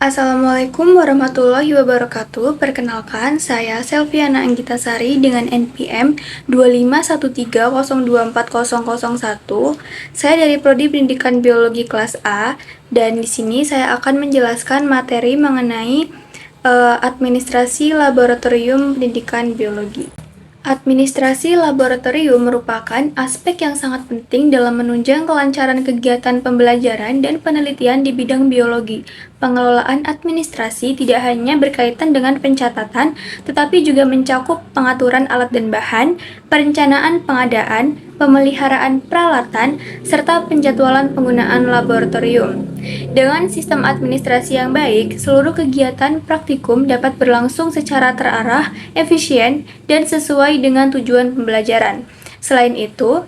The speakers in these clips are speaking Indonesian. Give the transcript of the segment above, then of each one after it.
Assalamualaikum warahmatullahi wabarakatuh. Perkenalkan, saya Selviana Anggitasari dengan NPM 2513024001. Saya dari Prodi Pendidikan Biologi kelas A, dan di sini saya akan menjelaskan materi mengenai administrasi laboratorium pendidikan biologi. Administrasi laboratorium merupakan aspek yang sangat penting dalam menunjang kelancaran kegiatan pembelajaran dan penelitian di bidang biologi. Pengelolaan administrasi tidak hanya berkaitan dengan pencatatan, tetapi juga mencakup pengaturan alat dan bahan, perencanaan pengadaan, pemeliharaan peralatan, serta penjadwalan penggunaan laboratorium. Dengan sistem administrasi yang baik, seluruh kegiatan praktikum dapat berlangsung secara terarah, efisien, dan sesuai dengan tujuan pembelajaran. Selain itu,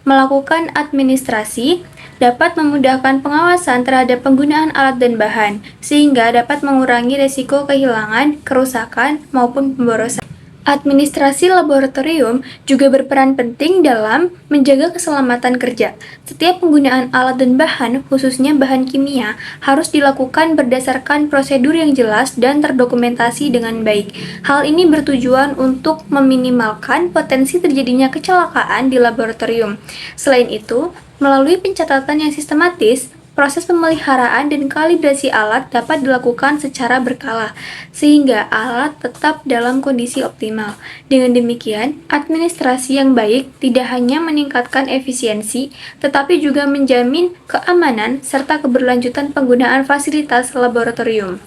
melakukan administrasi dapat memudahkan pengawasan terhadap penggunaan alat dan bahan, sehingga dapat mengurangi risiko kehilangan, kerusakan, maupun pemborosan. Administrasi laboratorium juga berperan penting dalam menjaga keselamatan kerja. Setiap penggunaan alat dan bahan, khususnya bahan kimia, harus dilakukan berdasarkan prosedur yang jelas dan terdokumentasi dengan baik. Hal ini bertujuan untuk meminimalkan potensi terjadinya kecelakaan di laboratorium. Selain itu, melalui pencatatan yang sistematis, proses pemeliharaan dan kalibrasi alat dapat dilakukan secara berkala, sehingga alat tetap dalam kondisi optimal. Dengan demikian, administrasi yang baik tidak hanya meningkatkan efisiensi, tetapi juga menjamin keamanan serta keberlanjutan penggunaan fasilitas laboratorium.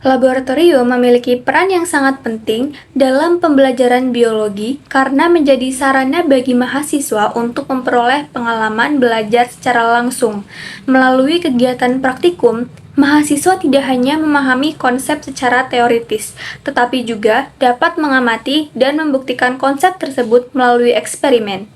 Laboratorium memiliki peran yang sangat penting dalam pembelajaran biologi karena menjadi sarana bagi mahasiswa untuk memperoleh pengalaman belajar secara langsung. Melalui kegiatan praktikum, mahasiswa tidak hanya memahami konsep secara teoritis, tetapi juga dapat mengamati dan membuktikan konsep tersebut melalui eksperimen.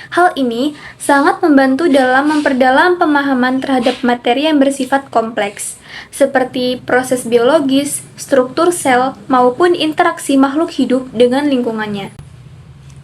Hal ini sangat membantu dalam memperdalam pemahaman terhadap materi yang bersifat kompleks, seperti proses biologis, struktur sel, maupun interaksi makhluk hidup dengan lingkungannya.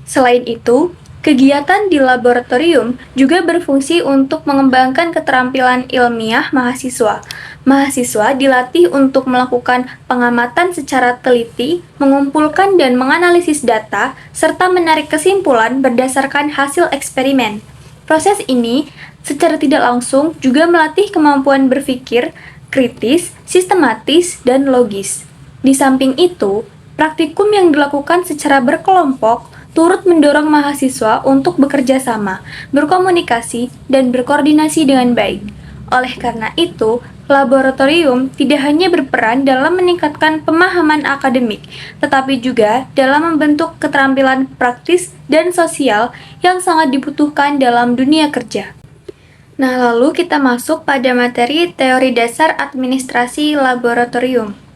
Selain itu, kegiatan di laboratorium juga berfungsi untuk mengembangkan keterampilan ilmiah mahasiswa. Mahasiswa dilatih untuk melakukan pengamatan secara teliti, mengumpulkan dan menganalisis data, serta menarik kesimpulan berdasarkan hasil eksperimen. Proses ini secara tidak langsung juga melatih kemampuan berpikir kritis, sistematis, dan logis. Di samping itu, praktikum yang dilakukan secara berkelompok turut mendorong mahasiswa untuk bekerja sama, berkomunikasi, dan berkoordinasi dengan baik. Oleh karena itu, laboratorium tidak hanya berperan dalam meningkatkan pemahaman akademik, tetapi juga dalam membentuk keterampilan praktis dan sosial yang sangat dibutuhkan dalam dunia kerja. Nah, lalu kita masuk pada materi teori dasar administrasi laboratorium.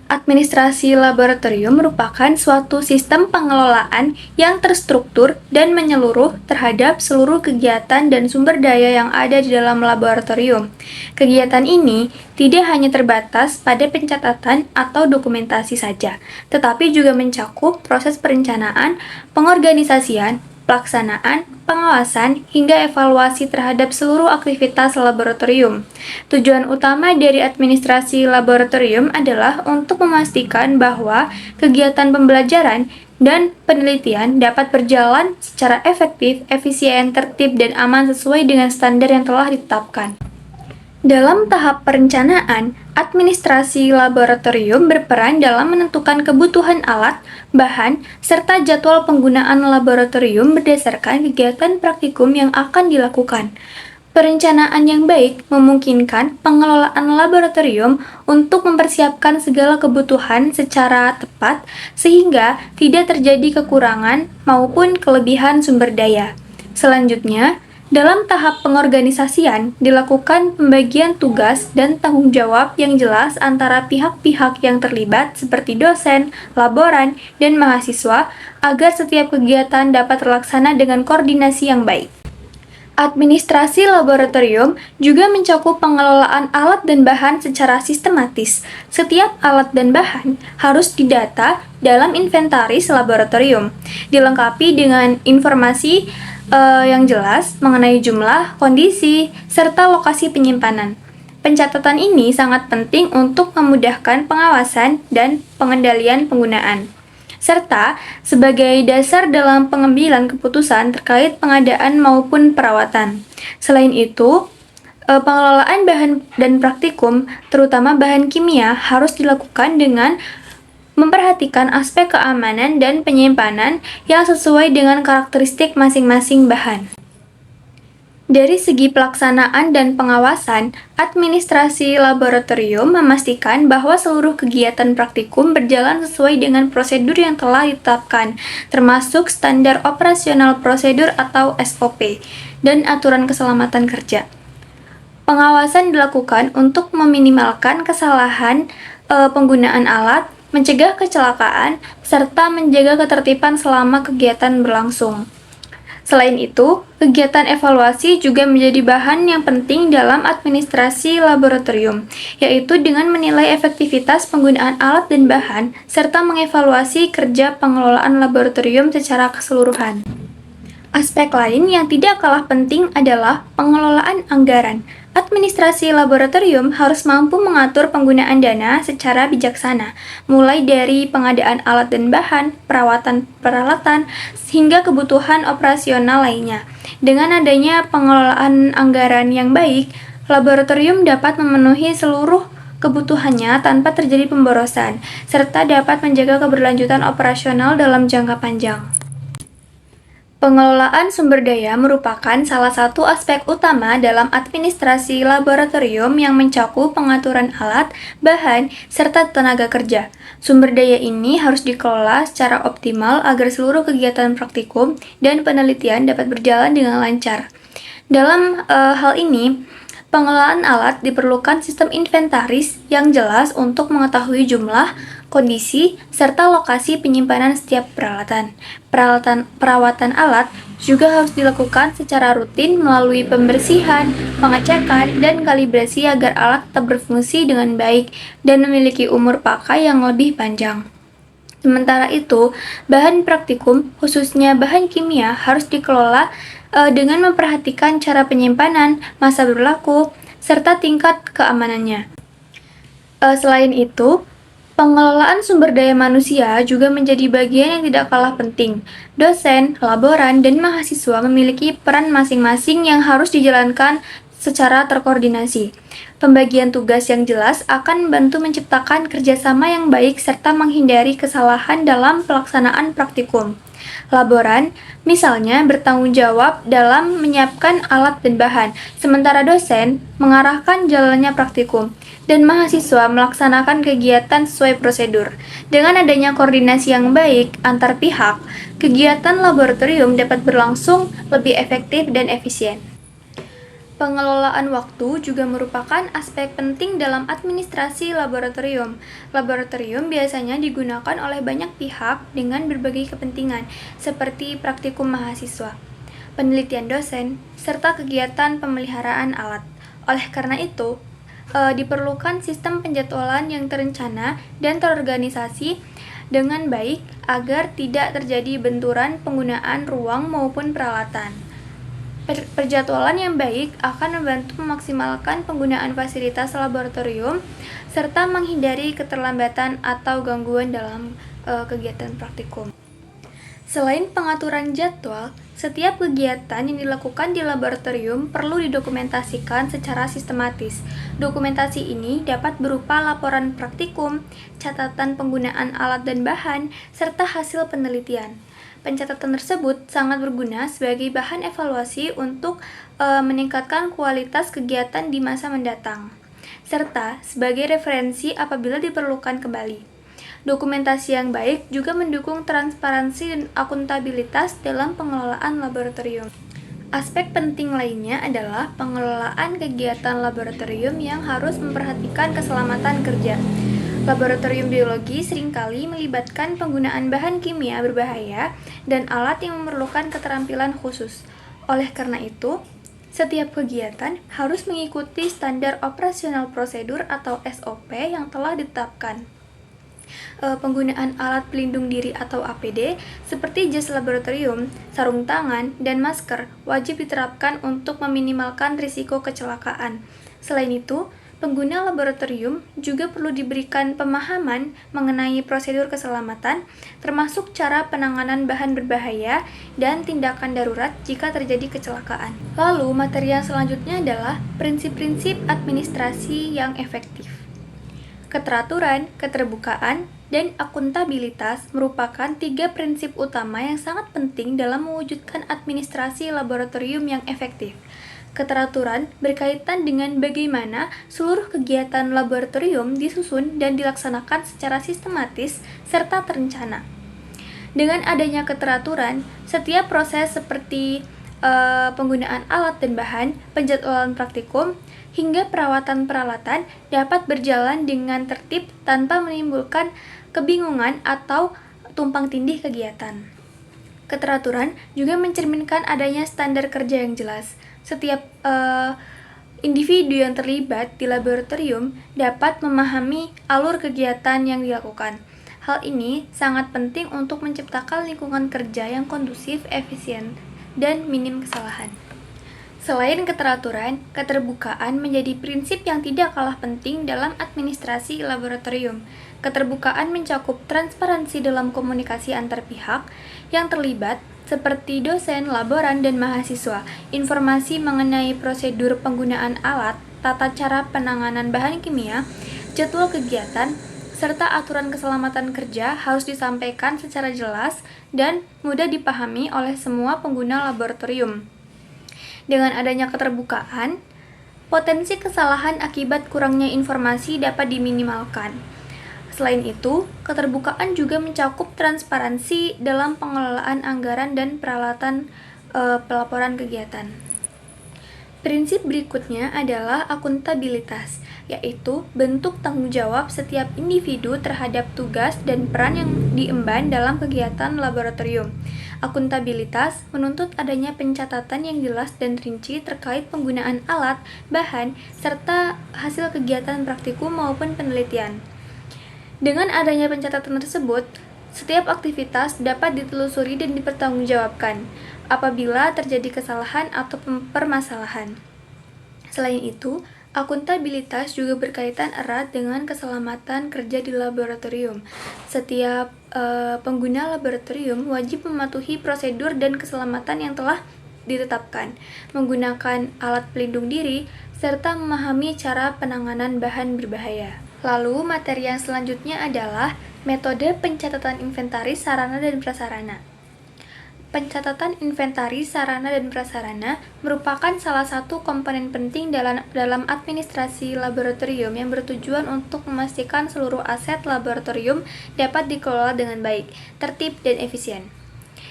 Administrasi laboratorium merupakan suatu sistem pengelolaan yang terstruktur dan menyeluruh terhadap seluruh kegiatan dan sumber daya yang ada di dalam laboratorium. Kegiatan ini tidak hanya terbatas pada pencatatan atau dokumentasi saja, tetapi juga mencakup proses perencanaan, pengorganisasian, pelaksanaan, pengawasan, hingga evaluasi terhadap seluruh aktivitas laboratorium. Tujuan utama dari administrasi laboratorium adalah untuk memastikan bahwa kegiatan pembelajaran dan penelitian dapat berjalan secara efektif, efisien, tertib, dan aman sesuai dengan standar yang telah ditetapkan. Dalam tahap perencanaan, administrasi laboratorium berperan dalam menentukan kebutuhan alat, bahan, serta jadwal penggunaan laboratorium berdasarkan kegiatan praktikum yang akan dilakukan. Perencanaan yang baik memungkinkan pengelolaan laboratorium untuk mempersiapkan segala kebutuhan secara tepat sehingga tidak terjadi kekurangan maupun kelebihan sumber daya. Selanjutnya, dalam tahap pengorganisasian, dilakukan pembagian tugas dan tanggung jawab yang jelas antara pihak-pihak yang terlibat seperti dosen, laboran, dan mahasiswa agar setiap kegiatan dapat terlaksana dengan koordinasi yang baik. Administrasi laboratorium juga mencakup pengelolaan alat dan bahan secara sistematis. Setiap alat dan bahan harus didata dalam inventaris laboratorium, dilengkapi dengan informasi yang jelas mengenai jumlah, kondisi, serta lokasi penyimpanan. Pencatatan ini sangat penting untuk memudahkan pengawasan dan pengendalian penggunaan, serta sebagai dasar dalam pengambilan keputusan terkait pengadaan maupun perawatan. Selain itu, pengelolaan bahan dan praktikum, terutama bahan kimia, harus dilakukan dengan memperhatikan aspek keamanan dan penyimpanan yang sesuai dengan karakteristik masing-masing bahan. Dari segi pelaksanaan dan pengawasan, administrasi laboratorium memastikan bahwa seluruh kegiatan praktikum berjalan sesuai dengan prosedur yang telah ditetapkan, termasuk standar operasional prosedur atau SOP, dan aturan keselamatan kerja. Pengawasan dilakukan untuk meminimalkan kesalahan penggunaan alat, mencegah kecelakaan, serta menjaga ketertiban selama kegiatan berlangsung. Selain itu, kegiatan evaluasi juga menjadi bahan yang penting dalam administrasi laboratorium, yaitu dengan menilai efektivitas penggunaan alat dan bahan, serta mengevaluasi kerja pengelolaan laboratorium secara keseluruhan. Aspek lain yang tidak kalah penting adalah pengelolaan anggaran. Administrasi laboratorium harus mampu mengatur penggunaan dana secara bijaksana, mulai dari pengadaan alat dan bahan, perawatan peralatan, hingga kebutuhan operasional lainnya. Dengan adanya pengelolaan anggaran yang baik, laboratorium dapat memenuhi seluruh kebutuhannya tanpa terjadi pemborosan, serta dapat menjaga keberlanjutan operasional dalam jangka panjang. Pengelolaan sumber daya merupakan salah satu aspek utama dalam administrasi laboratorium yang mencakup pengaturan alat, bahan, serta tenaga kerja. Sumber daya ini harus dikelola secara optimal agar seluruh kegiatan praktikum dan penelitian dapat berjalan dengan lancar. Dalam hal ini, pengelolaan alat diperlukan sistem inventaris yang jelas untuk mengetahui jumlah, kondisi, serta lokasi penyimpanan setiap peralatan. Perawatan alat juga harus dilakukan secara rutin melalui pembersihan, pengecekan, dan kalibrasi agar alat tetap berfungsi dengan baik dan memiliki umur pakai yang lebih panjang. Sementara itu, bahan praktikum, khususnya bahan kimia, harus dikelola dengan memperhatikan cara penyimpanan, masa berlaku, serta tingkat keamanannya. Selain itu, pengelolaan sumber daya manusia juga menjadi bagian yang tidak kalah penting. Dosen, laboran, dan mahasiswa memiliki peran masing-masing yang harus dijalankan secara terkoordinasi. Pembagian tugas yang jelas akan membantu menciptakan kerjasama yang baik serta menghindari kesalahan dalam pelaksanaan praktikum. Laboran, misalnya, bertanggung jawab dalam menyiapkan alat dan bahan, sementara dosen mengarahkan jalannya praktikum, dan mahasiswa melaksanakan kegiatan sesuai prosedur. Dengan adanya koordinasi yang baik antar pihak, kegiatan laboratorium dapat berlangsung lebih efektif dan efisien. Pengelolaan waktu juga merupakan aspek penting dalam administrasi laboratorium. Laboratorium biasanya digunakan oleh banyak pihak dengan berbagai kepentingan, seperti praktikum mahasiswa, penelitian dosen, serta kegiatan pemeliharaan alat. Oleh karena itu, diperlukan sistem penjadwalan yang terencana dan terorganisasi dengan baik agar tidak terjadi benturan penggunaan ruang maupun peralatan. Perjadwalan yang baik akan membantu memaksimalkan penggunaan fasilitas laboratorium serta menghindari keterlambatan atau gangguan dalam kegiatan praktikum. Selain pengaturan jadwal, setiap kegiatan yang dilakukan di laboratorium perlu didokumentasikan secara sistematis. Dokumentasi ini dapat berupa laporan praktikum, catatan penggunaan alat dan bahan, serta hasil penelitian. Pencatatan tersebut sangat berguna sebagai bahan evaluasi untuk meningkatkan kualitas kegiatan di masa mendatang, serta sebagai referensi apabila diperlukan kembali. Dokumentasi yang baik juga mendukung transparansi dan akuntabilitas dalam pengelolaan laboratorium. Aspek penting lainnya adalah pengelolaan kegiatan laboratorium yang harus memperhatikan keselamatan kerja. Laboratorium biologi seringkali melibatkan penggunaan bahan kimia berbahaya dan alat yang memerlukan keterampilan khusus. Oleh karena itu, setiap kegiatan harus mengikuti standar operasional prosedur atau SOP yang telah ditetapkan. Penggunaan alat pelindung diri atau APD seperti jas laboratorium, sarung tangan, dan masker wajib diterapkan untuk meminimalkan risiko kecelakaan. Selain itu, Pengguna laboratorium juga perlu diberikan pemahaman mengenai prosedur keselamatan, termasuk cara penanganan bahan berbahaya dan tindakan darurat jika terjadi kecelakaan. Lalu, materi yang selanjutnya adalah prinsip-prinsip administrasi yang efektif. Keteraturan, keterbukaan, dan akuntabilitas merupakan 3 prinsip utama yang sangat penting dalam mewujudkan administrasi laboratorium yang efektif. Keteraturan berkaitan dengan bagaimana seluruh kegiatan laboratorium disusun dan dilaksanakan secara sistematis serta terencana. Dengan adanya keteraturan, setiap proses seperti penggunaan alat dan bahan, penjadwalan praktikum, hingga perawatan peralatan dapat berjalan dengan tertib tanpa menimbulkan kebingungan atau tumpang tindih kegiatan. Keteraturan juga mencerminkan adanya standar kerja yang jelas. Setiap individu yang terlibat di laboratorium dapat memahami alur kegiatan yang dilakukan. Hal ini sangat penting untuk menciptakan lingkungan kerja yang kondusif, efisien, dan minim kesalahan. Selain keteraturan, keterbukaan menjadi prinsip yang tidak kalah penting dalam administrasi laboratorium. Keterbukaan mencakup transparansi dalam komunikasi antar pihak yang terlibat, seperti dosen, laboran, dan mahasiswa, informasi mengenai prosedur penggunaan alat, tata cara penanganan bahan kimia, jadwal kegiatan, serta aturan keselamatan kerja harus disampaikan secara jelas dan mudah dipahami oleh semua pengguna laboratorium. Dengan adanya keterbukaan, potensi kesalahan akibat kurangnya informasi dapat diminimalkan. Selain itu, keterbukaan juga mencakup transparansi dalam pengelolaan anggaran dan peralatan pelaporan kegiatan. Prinsip berikutnya adalah akuntabilitas, yaitu bentuk tanggung jawab setiap individu terhadap tugas dan peran yang diemban dalam kegiatan laboratorium. Akuntabilitas menuntut adanya pencatatan yang jelas dan rinci terkait penggunaan alat, bahan, serta hasil kegiatan praktikum maupun penelitian. Dengan adanya pencatatan tersebut, setiap aktivitas dapat ditelusuri dan dipertanggungjawabkan apabila terjadi kesalahan atau permasalahan. Selain itu, akuntabilitas juga berkaitan erat dengan keselamatan kerja di laboratorium. Setiap pengguna laboratorium wajib mematuhi prosedur dan keselamatan yang telah ditetapkan, menggunakan alat pelindung diri, serta memahami cara penanganan bahan berbahaya. Lalu, materi yang selanjutnya adalah metode pencatatan inventaris sarana dan prasarana. Pencatatan inventaris sarana dan prasarana merupakan salah satu komponen penting dalam administrasi laboratorium yang bertujuan untuk memastikan seluruh aset laboratorium dapat dikelola dengan baik, tertib, dan efisien.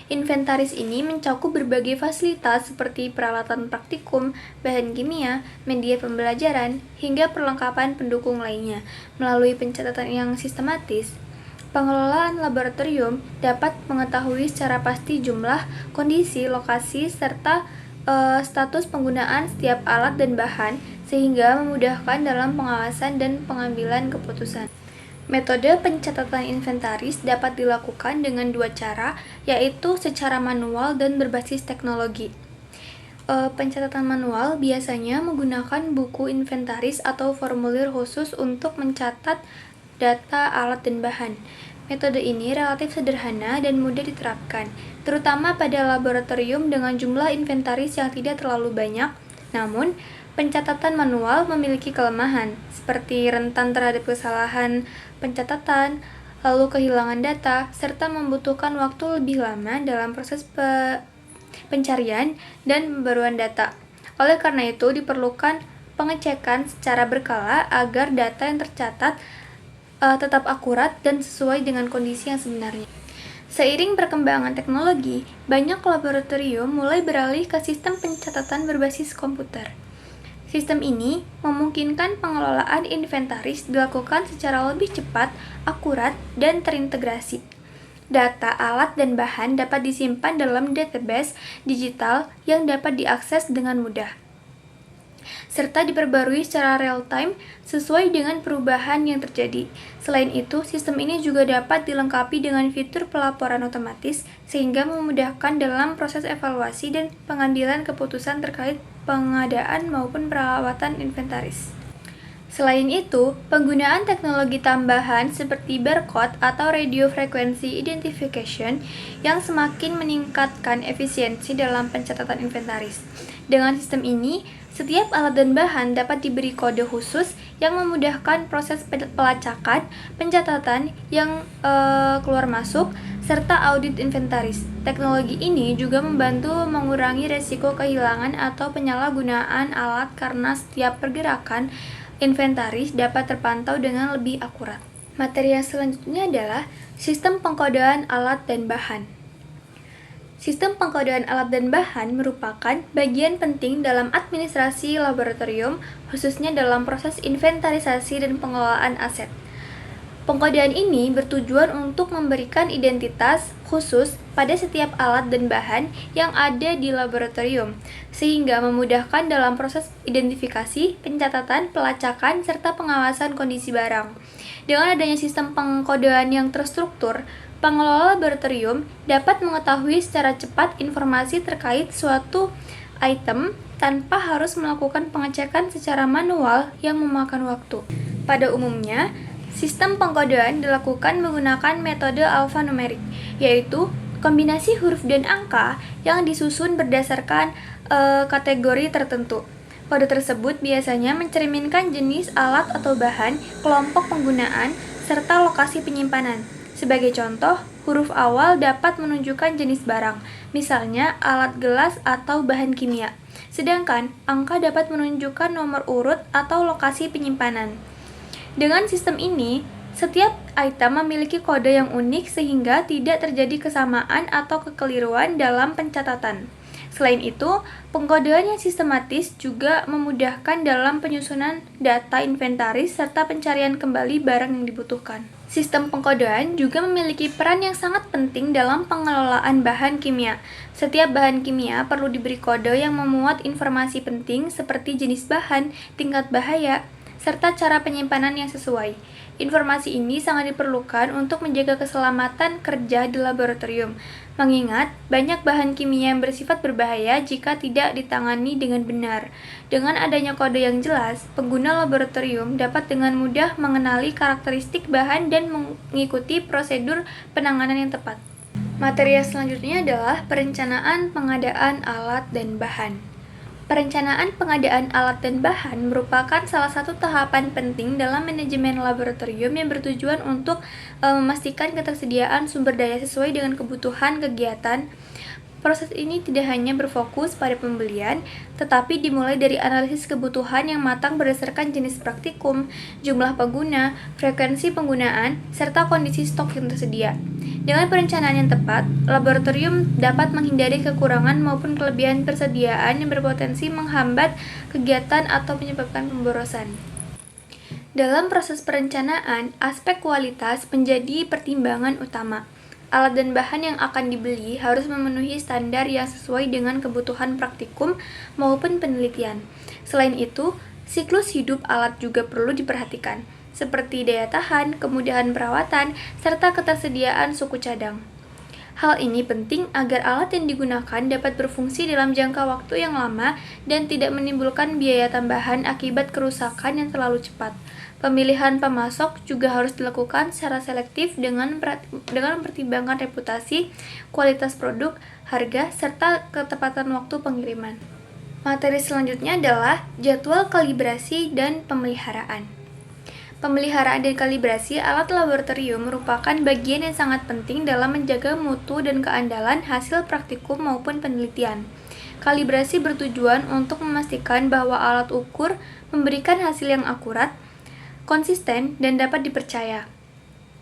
Inventaris ini mencakup berbagai fasilitas seperti peralatan praktikum, bahan kimia, media pembelajaran, hingga perlengkapan pendukung lainnya. Melalui pencatatan yang sistematis, pengelolaan laboratorium dapat mengetahui secara pasti jumlah, kondisi, lokasi, serta status penggunaan setiap alat dan bahan, sehingga memudahkan dalam pengawasan dan pengambilan keputusan. Metode pencatatan inventaris dapat dilakukan dengan 2 cara, yaitu secara manual dan berbasis teknologi. Pencatatan manual biasanya menggunakan buku inventaris atau formulir khusus untuk mencatat data alat dan bahan. Metode ini relatif sederhana dan mudah diterapkan, terutama pada laboratorium dengan jumlah inventaris yang tidak terlalu banyak. Namun, pencatatan manual memiliki kelemahan, seperti rentan terhadap kesalahan pencatatan, lalu kehilangan data, serta membutuhkan waktu lebih lama dalam proses pencarian dan pembaruan data. Oleh karena itu, diperlukan pengecekan secara berkala agar data yang tercatat tetap akurat dan sesuai dengan kondisi yang sebenarnya. Seiring perkembangan teknologi, banyak laboratorium mulai beralih ke sistem pencatatan berbasis komputer. Sistem ini memungkinkan pengelolaan inventaris dilakukan secara lebih cepat, akurat, dan terintegrasi. Data alat dan bahan dapat disimpan dalam database digital yang dapat diakses dengan mudah, serta diperbarui secara real-time sesuai dengan perubahan yang terjadi. Selain itu, sistem ini juga dapat dilengkapi dengan fitur pelaporan otomatis sehingga memudahkan dalam proses evaluasi dan pengambilan keputusan terkait pengadaan maupun perawatan inventaris. Selain itu, penggunaan teknologi tambahan seperti barcode atau radio frequency identification yang semakin meningkatkan efisiensi dalam pencatatan inventaris. Dengan sistem ini, setiap alat dan bahan dapat diberi kode khusus yang memudahkan proses pelacakan, pencatatan yang keluar masuk, serta audit inventaris. Teknologi ini juga membantu mengurangi resiko kehilangan atau penyalahgunaan alat karena setiap pergerakan inventaris dapat terpantau dengan lebih akurat. Materi yang selanjutnya adalah sistem pengkodean alat dan bahan. Sistem pengkodean alat dan bahan merupakan bagian penting dalam administrasi laboratorium, khususnya dalam proses inventarisasi dan pengelolaan aset. Pengkodean ini bertujuan untuk memberikan identitas khusus pada setiap alat dan bahan yang ada di laboratorium, sehingga memudahkan dalam proses identifikasi, pencatatan, pelacakan, serta pengawasan kondisi barang. Dengan adanya sistem pengkodean yang terstruktur, pengelola laboratorium dapat mengetahui secara cepat informasi terkait suatu item tanpa harus melakukan pengecekan secara manual yang memakan waktu. Pada umumnya, sistem pengkodean dilakukan menggunakan metode alfanumerik, yaitu kombinasi huruf dan angka yang disusun berdasarkan kategori tertentu. Kode tersebut biasanya mencerminkan jenis alat atau bahan, kelompok penggunaan, serta lokasi penyimpanan. Sebagai contoh, huruf awal dapat menunjukkan jenis barang, misalnya alat gelas atau bahan kimia. Sedangkan angka dapat menunjukkan nomor urut atau lokasi penyimpanan. Dengan sistem ini, setiap item memiliki kode yang unik sehingga tidak terjadi kesamaan atau kekeliruan dalam pencatatan. Selain itu, pengkodean yang sistematis juga memudahkan dalam penyusunan data inventaris serta pencarian kembali barang yang dibutuhkan. Sistem pengkodean juga memiliki peran yang sangat penting dalam pengelolaan bahan kimia. Setiap bahan kimia perlu diberi kode yang memuat informasi penting seperti jenis bahan, tingkat bahaya, serta cara penyimpanan yang sesuai. Informasi ini sangat diperlukan untuk menjaga keselamatan kerja di laboratorium, mengingat banyak bahan kimia yang bersifat berbahaya jika tidak ditangani dengan benar. Dengan adanya kode yang jelas, pengguna laboratorium dapat dengan mudah mengenali karakteristik bahan dan mengikuti prosedur penanganan yang tepat. Materi yang selanjutnya adalah perencanaan pengadaan alat dan bahan. Perencanaan pengadaan alat dan bahan merupakan salah satu tahapan penting dalam manajemen laboratorium yang bertujuan untuk memastikan ketersediaan sumber daya sesuai dengan kebutuhan kegiatan. Proses ini tidak hanya berfokus pada pembelian, tetapi dimulai dari analisis kebutuhan yang matang berdasarkan jenis praktikum, jumlah pengguna, frekuensi penggunaan, serta kondisi stok yang tersedia. Dengan perencanaan yang tepat, laboratorium dapat menghindari kekurangan maupun kelebihan persediaan yang berpotensi menghambat kegiatan atau menyebabkan pemborosan. Dalam proses perencanaan, aspek kualitas menjadi pertimbangan utama. Alat dan bahan yang akan dibeli harus memenuhi standar yang sesuai dengan kebutuhan praktikum maupun penelitian. Selain itu, siklus hidup alat juga perlu diperhatikan, seperti daya tahan, kemudahan perawatan, serta ketersediaan suku cadang. Hal ini penting agar alat yang digunakan dapat berfungsi dalam jangka waktu yang lama dan tidak menimbulkan biaya tambahan akibat kerusakan yang terlalu cepat. Pemilihan pemasok juga harus dilakukan secara selektif dengan mempertimbangkan reputasi, kualitas produk, harga, serta ketepatan waktu pengiriman. Materi selanjutnya adalah jadwal kalibrasi dan pemeliharaan. Pemeliharaan dan kalibrasi alat laboratorium merupakan bagian yang sangat penting dalam menjaga mutu dan keandalan hasil praktikum maupun penelitian. Kalibrasi bertujuan untuk memastikan bahwa alat ukur memberikan hasil yang akurat, konsisten, dan dapat dipercaya.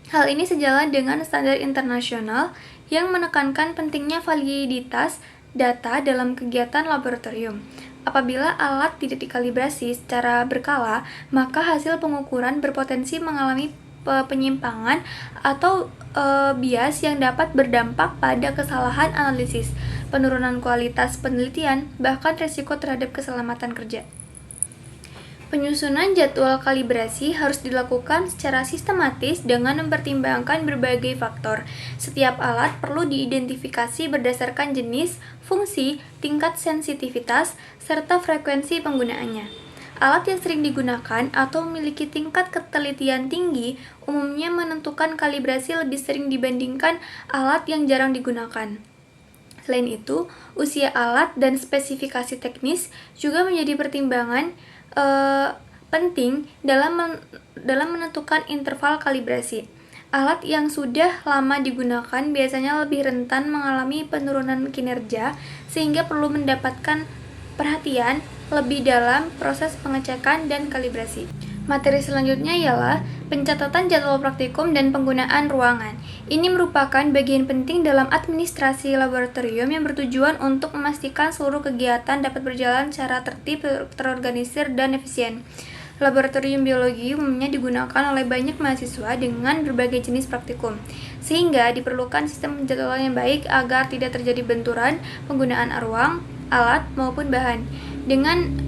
Hal ini sejalan dengan standar internasional yang menekankan pentingnya validitas data dalam kegiatan laboratorium. Apabila alat tidak dikalibrasi secara berkala, maka hasil pengukuran berpotensi mengalami penyimpangan atau bias yang dapat berdampak pada kesalahan analisis, penurunan kualitas penelitian, bahkan risiko terhadap keselamatan kerja. Penyusunan jadwal kalibrasi harus dilakukan secara sistematis dengan mempertimbangkan berbagai faktor. Setiap alat perlu diidentifikasi berdasarkan jenis, fungsi, tingkat sensitivitas, serta frekuensi penggunaannya. Alat yang sering digunakan atau memiliki tingkat ketelitian tinggi umumnya menentukan kalibrasi lebih sering dibandingkan alat yang jarang digunakan. Selain itu, usia alat dan spesifikasi teknis juga menjadi pertimbangan penting dalam menentukan interval kalibrasi. Alat yang sudah lama digunakan biasanya lebih rentan mengalami penurunan kinerja, sehingga perlu mendapatkan perhatian lebih dalam proses pengecekan dan kalibrasi. Materi selanjutnya ialah pencatatan jadwal praktikum dan penggunaan ruangan. Ini merupakan bagian penting dalam administrasi laboratorium yang bertujuan untuk memastikan seluruh kegiatan dapat berjalan secara tertib, terorganisir, dan efisien. Laboratorium biologi umumnya digunakan oleh banyak mahasiswa dengan berbagai jenis praktikum, sehingga diperlukan sistem penjadwalan yang baik agar tidak terjadi benturan penggunaan ruang, alat, maupun bahan. Dengan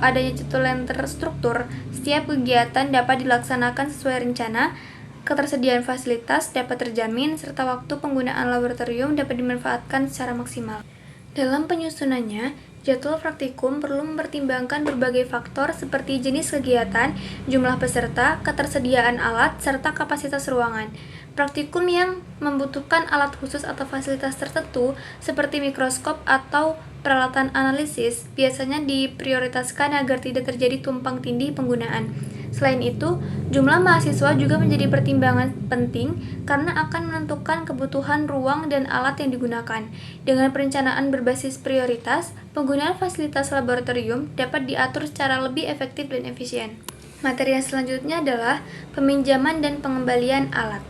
adanya jadwal yang terstruktur, setiap kegiatan dapat dilaksanakan sesuai rencana, ketersediaan fasilitas dapat terjamin, serta waktu penggunaan laboratorium dapat dimanfaatkan secara maksimal. Dalam penyusunannya, jadwal praktikum perlu mempertimbangkan berbagai faktor seperti jenis kegiatan, jumlah peserta, ketersediaan alat, serta kapasitas ruangan. Praktikum yang membutuhkan alat khusus atau fasilitas tertentu seperti mikroskop atau peralatan analisis biasanya diprioritaskan agar tidak terjadi tumpang tindih penggunaan. Selain itu, jumlah mahasiswa juga menjadi pertimbangan penting karena akan menentukan kebutuhan ruang dan alat yang digunakan. Dengan perencanaan berbasis prioritas, penggunaan fasilitas laboratorium dapat diatur secara lebih efektif dan efisien. Materi yang selanjutnya adalah peminjaman dan pengembalian alat.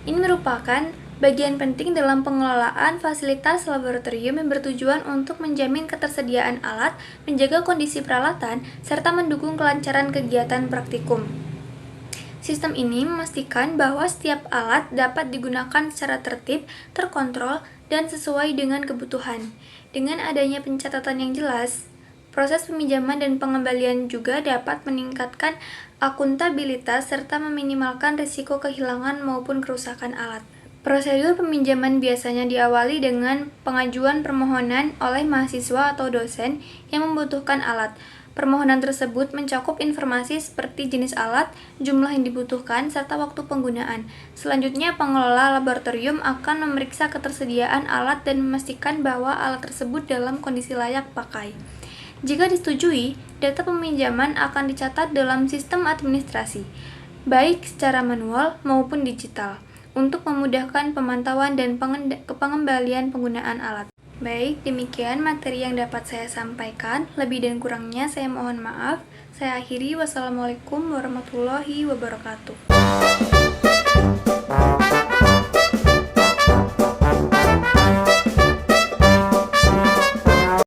Ini merupakan bagian penting dalam pengelolaan fasilitas laboratorium yang bertujuan untuk menjamin ketersediaan alat, menjaga kondisi peralatan, serta mendukung kelancaran kegiatan praktikum. Sistem ini memastikan bahwa setiap alat dapat digunakan secara tertib, terkontrol, dan sesuai dengan kebutuhan. Dengan adanya pencatatan yang jelas, proses peminjaman dan pengembalian juga dapat meningkatkan akuntabilitas serta meminimalkan risiko kehilangan maupun kerusakan alat. Prosedur peminjaman biasanya diawali dengan pengajuan permohonan oleh mahasiswa atau dosen yang membutuhkan alat. Permohonan tersebut mencakup informasi seperti jenis alat, jumlah yang dibutuhkan, serta waktu penggunaan. Selanjutnya, pengelola laboratorium akan memeriksa ketersediaan alat dan memastikan bahwa alat tersebut dalam kondisi layak pakai. Jika disetujui, data peminjaman akan dicatat dalam sistem administrasi, baik secara manual maupun digital, untuk memudahkan pemantauan dan pengembalian penggunaan alat. Baik, demikian materi yang dapat saya sampaikan. Lebih dan kurangnya saya mohon maaf. Saya akhiri. Wassalamualaikum warahmatullahi wabarakatuh.